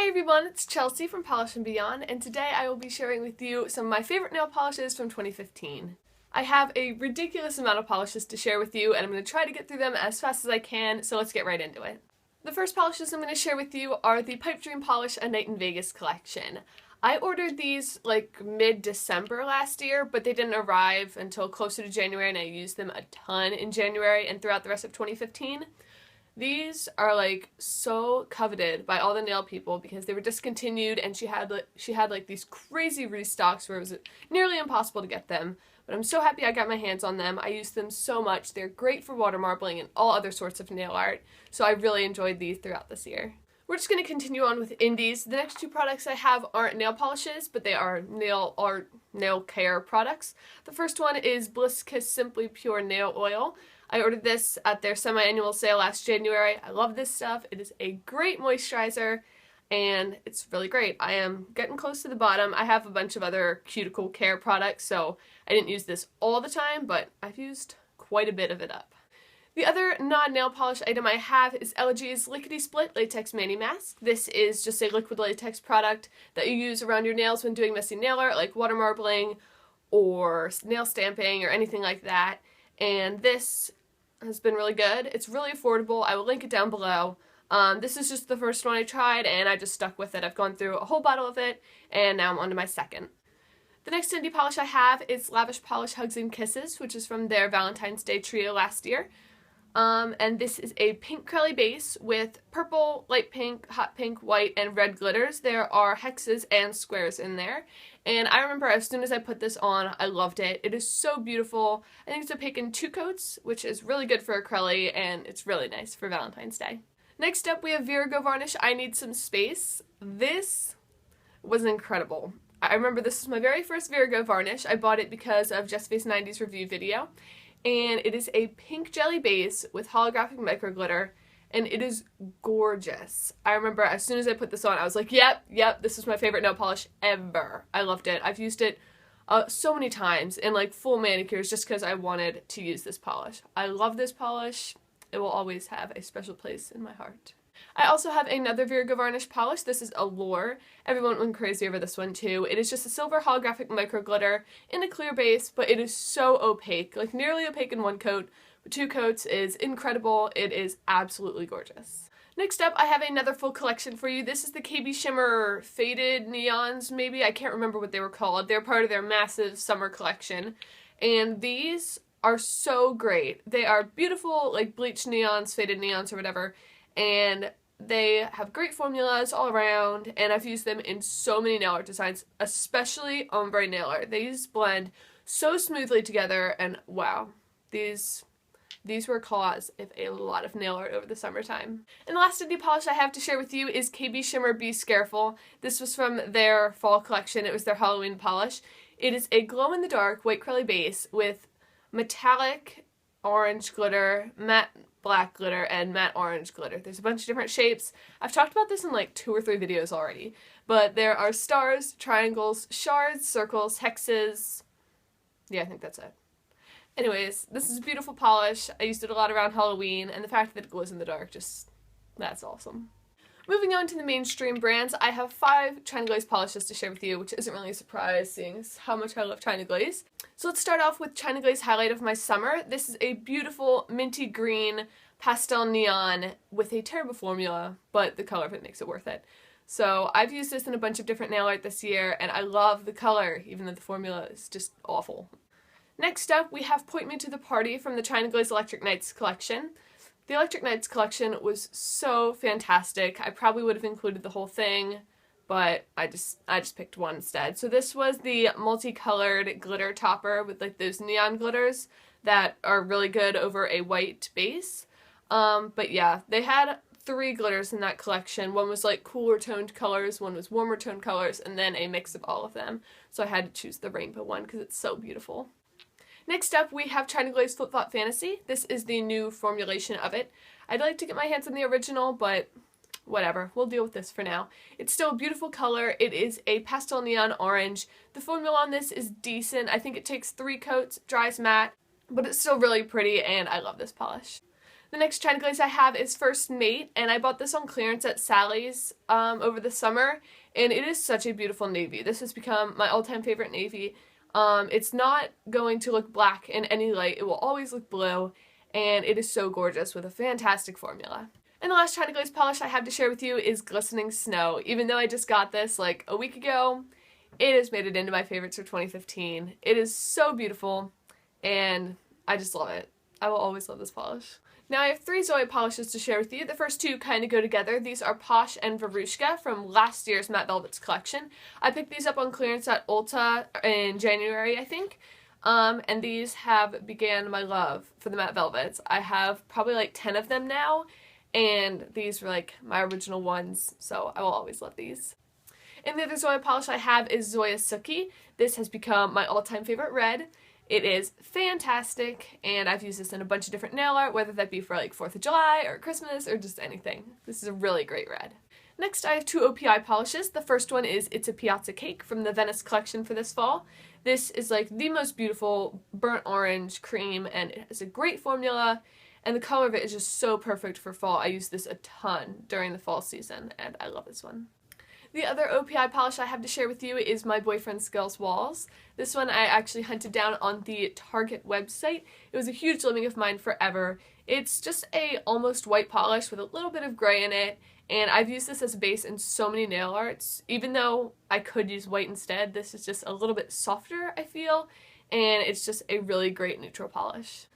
Hi everyone, it's Chelsea from Polish and Beyond, and today I will be sharing with you some of my favorite nail polishes from 2015. I have a ridiculous amount of polishes to share with you, and I'm going to try to get through them as fast as I can, so let's get right into it. The first polishes I'm going to share with you are the Pipe Dream Polish A Night in Vegas collection. I ordered these like mid-December last year, but they didn't arrive until closer to January, and I used them a ton in January and throughout the rest of 2015. These are like so coveted by all the nail people because they were discontinued, and she had like these crazy restocks where it was nearly impossible to get them. But I'm so happy I got my hands on them. I use them so much. They're great for water marbling and all other sorts of nail art. So I really enjoyed these throughout this year. We're just going to continue on with indies. The next two products I have aren't nail polishes, but they are nail art, nail care products. The first one is Bliss Kiss Simply Pure Nail Oil. I ordered this at their semi-annual sale last January. I love this stuff. It is a great moisturizer, and it's really great. I am getting close to the bottom. I have a bunch of other cuticle care products, so I didn't use this all the time, but I've used quite a bit of it up. The other non-nail polish item I have is LG's Lickety Split Latex Mani Mask. This is just a liquid latex product that you use around your nails when doing messy nail art, like water marbling or nail stamping or anything like that. And this has been really good. It's really affordable. I will link it down below. This is just the first one I tried, and I just stuck with it. I've gone through a whole bottle of it, and now I'm on to my second. The next indie polish I have is Lavish Polish Hugs and Kisses, which is from their Valentine's Day trio last year. And this is a pink crelly base with purple, light pink, hot pink, white, and red glitters. There are hexes and squares in there. And I remember as soon as I put this on, I loved it. It is so beautiful. I think it's opaque in 2 coats, which is really good for acrylic, and it's really nice for Valentine's Day. Next up, we have Virago Varnish I Need Some Space. This was incredible. I remember this was my very first Virago varnish. I bought it because of Jessica's 90s review video. And it is a pink jelly base with holographic micro glitter, and it is gorgeous. I remember as soon as I put this on, I was like, yep, this is my favorite nail polish ever. I loved it. I've used it so many times in like full manicures just because I wanted to use this polish. I love this polish. It will always have a special place in my heart. I also have another Virago Varnish polish. This is Allure. Everyone went crazy over this one too. It is just a silver holographic micro glitter in a clear base, but it is so opaque, like nearly opaque in 1 coat, but 2 coats is incredible. It is absolutely gorgeous. Next up, I have another full collection for you. This is the KB Shimmer Faded Neons, maybe. I can't remember what they were called. They're part of their massive summer collection, and these are so great. They are beautiful, like bleached neons, faded neons, or whatever, and they have great formulas all around, and I've used them in so many nail art designs, especially ombre nail art. These blend so smoothly together, and wow, these were a cause of a lot of nail art over the summertime. And the last indie polish I have to share with you is KB Shimmer Be Scareful. This was from their fall collection. It was their Halloween polish. It is a glow-in-the-dark white crelly base with metallic orange glitter, matte black glitter, and matte orange glitter. There's a bunch of different shapes. I've talked about this in like 2 or 3 videos already, but there are stars, triangles, shards, circles, hexes. Yeah, I think that's it. Anyways, this is a beautiful polish. I used it a lot around Halloween, and the fact that it glows in the dark, that's awesome. Moving on to the mainstream brands, I have 5 China Glaze polishes to share with you, which isn't really a surprise seeing how much I love China Glaze. So let's start off with China Glaze Highlight of My Summer. This is a beautiful minty green pastel neon with a terrible formula, but the color of it makes it worth it. So I've used this in a bunch of different nail art this year, and I love the color, even though the formula is just awful. Next up, we have Point Me to the Party from the China Glaze Electric Nights collection. The Electric Nights collection was so fantastic. I probably would have included the whole thing, but I just picked one instead. So this was the multicolored glitter topper with like those neon glitters that are really good over a white base. But yeah, they had 3 glitters in that collection. One was like cooler toned colors, one was warmer toned colors, and then a mix of all of them. So I had to choose the rainbow one because it's so beautiful. Next up, we have China Glaze Flip Flop Fantasy. This is the new formulation of it. I'd like to get my hands on the original, but whatever. We'll deal with this for now. It's still a beautiful color. It is a pastel neon orange. The formula on this is decent. I think it takes 3 coats, dries matte, but it's still really pretty, and I love this polish. The next China glaze I have is First Mate, and I bought this on clearance at Sally's over the summer, and it is such a beautiful navy. This has become my all-time favorite navy. It's not going to look black in any light. It will always look blue, and it is so gorgeous with a fantastic formula. And the last China glaze polish I have to share with you is Glistening Snow. Even though I just got this like a week ago, it has made it into my favorites for 2015. It is so beautiful, and I just love it. I will always love this polish. Now I have 3 Zoya polishes to share with you. The first 2 kind of go together. These are Posh and Verushka from last year's Matte Velvets collection. I picked these up on clearance at Ulta in January, I think. And these have began my love for the Matte Velvets. I have probably like 10 of them now, and these were like my original ones, so I will always love these. And the other Zoya polish I have is Zoya Suki. This has become my all-time favorite red. It is fantastic, and I've used this in a bunch of different nail art, whether that be for like 4th of July or Christmas or just anything. This is a really great red. Next, I have 2 OPI polishes. The first one is It's a Piazza Cake from the Venice collection for this fall. This is like the most beautiful burnt orange cream, and it has a great formula, and the color of it is just so perfect for fall. I use this a ton during the fall season, and I love this one. The other OPI polish I have to share with you is My Boyfriend Skills Walls. This one I actually hunted down on the Target website. It was a huge living of mine forever. It's just a almost white polish with a little bit of gray in it, and I've used this as a base in so many nail arts. Even though I could use white instead, this is just a little bit softer, I feel, and it's just a really great neutral polish.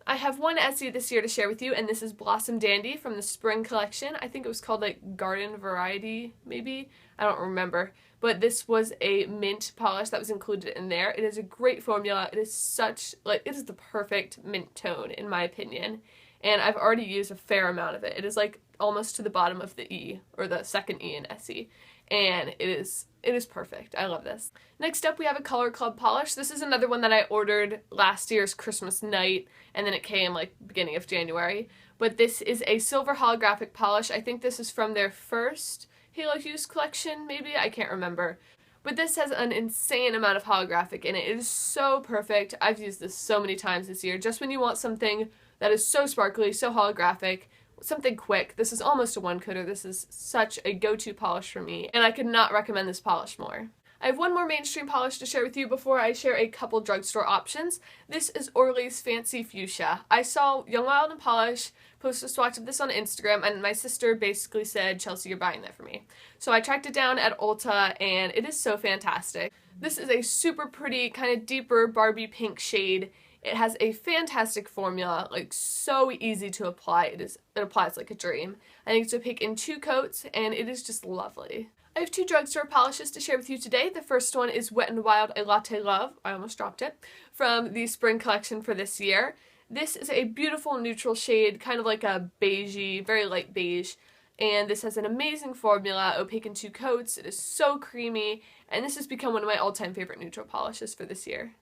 I have one Essie this year to share with you, and this is Blossom Dandy from the spring collection. I think it was called like Garden Variety, maybe? I don't remember. But this was a mint polish that was included in there. It is a great formula. It is such, like, it is the perfect mint tone, in my opinion. And I've already used a fair amount of it. It is like almost to the bottom of the E, or the second E in Essie. And it is perfect. I love this. Next up, we have a Color Club polish. This is another one that I ordered last year's Christmas night, and then it came like beginning of January. But this is a silver holographic polish. I think this is from their first Halo Hues collection, maybe? I can't remember. But this has an insane amount of holographic in it. It is so perfect. I've used this so many times this year. Just when you want something that is so sparkly, so holographic, something quick. This is almost a one-coater. This is such a go-to polish for me, and I could not recommend this polish more. I have one more mainstream polish to share with you before I share a couple drugstore options. This is Orly's Fancy Fuchsia. I saw Young Wild and Polish post a swatch of this on Instagram, and my sister basically said, "Chelsea, you're buying that for me." So I tracked it down at Ulta, and it is so fantastic. This is a super pretty, kind of deeper Barbie pink shade. It has a fantastic formula, like so easy to apply. It applies like a dream. I think it's opaque in 2 coats, and it is just lovely. I have 2 drugstore polishes to share with you today. The first one is Wet n Wild A Latte Love, I almost dropped it, from the spring collection for this year. This is a beautiful neutral shade, kind of like a beigey, very light beige, and this has an amazing formula, opaque in 2 coats. It is so creamy, and this has become one of my all-time favorite neutral polishes for this year.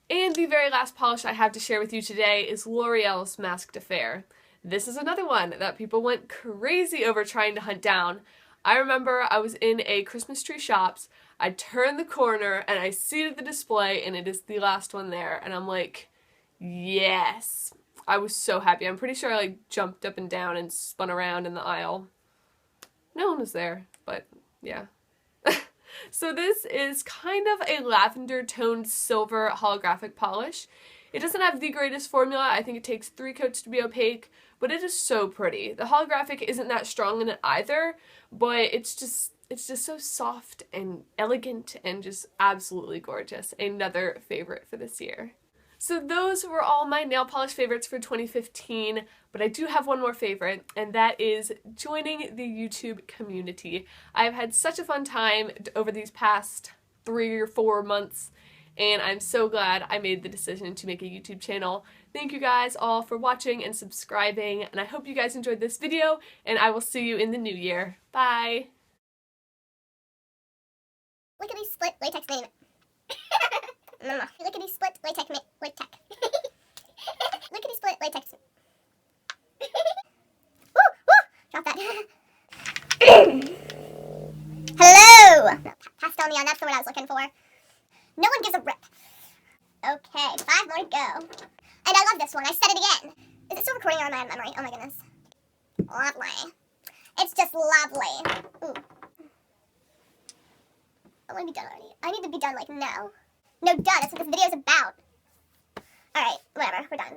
And the very last polish I have to share with you today is L'Oreal's Masque de Fer. This is another one that people went crazy over trying to hunt down. I remember I was in a Christmas tree shops, I turned the corner and I see the display, and it is the last one there, and I'm like, yes. I was so happy. I'm pretty sure I like jumped up and down and spun around in the aisle. No one was there, but yeah. So this is kind of a lavender toned silver holographic polish. It doesn't have the greatest formula. I think it takes 3 coats to be opaque, but it is so pretty. The holographic isn't that strong in it either, but it's just so soft and elegant and just absolutely gorgeous. Another favorite for this year. So those were all my nail polish favorites for 2015, but I do have one more favorite, and that is joining the YouTube community. I've had such a fun time over these past 3 or 4 months, and I'm so glad I made the decision to make a YouTube channel. Thank you guys all for watching and subscribing, and I hope you guys enjoyed this video, and I will see you in the new year. Bye! Lickety split latex name. Mama. Lickety split latex latex. Lickety split latex. Woo! Woo! Drop that. Hello! No, pastel neon, that's the word I was looking for. No one gives a rip. Okay, 5 more to go. And I love this one. I said it again. Is it still recording or am I out of memory? Oh my goodness. Lovely. It's just lovely. Ooh. I want to be done already. I need to be done like now. No, duh, that's what this video is about. Alright, whatever, we're done.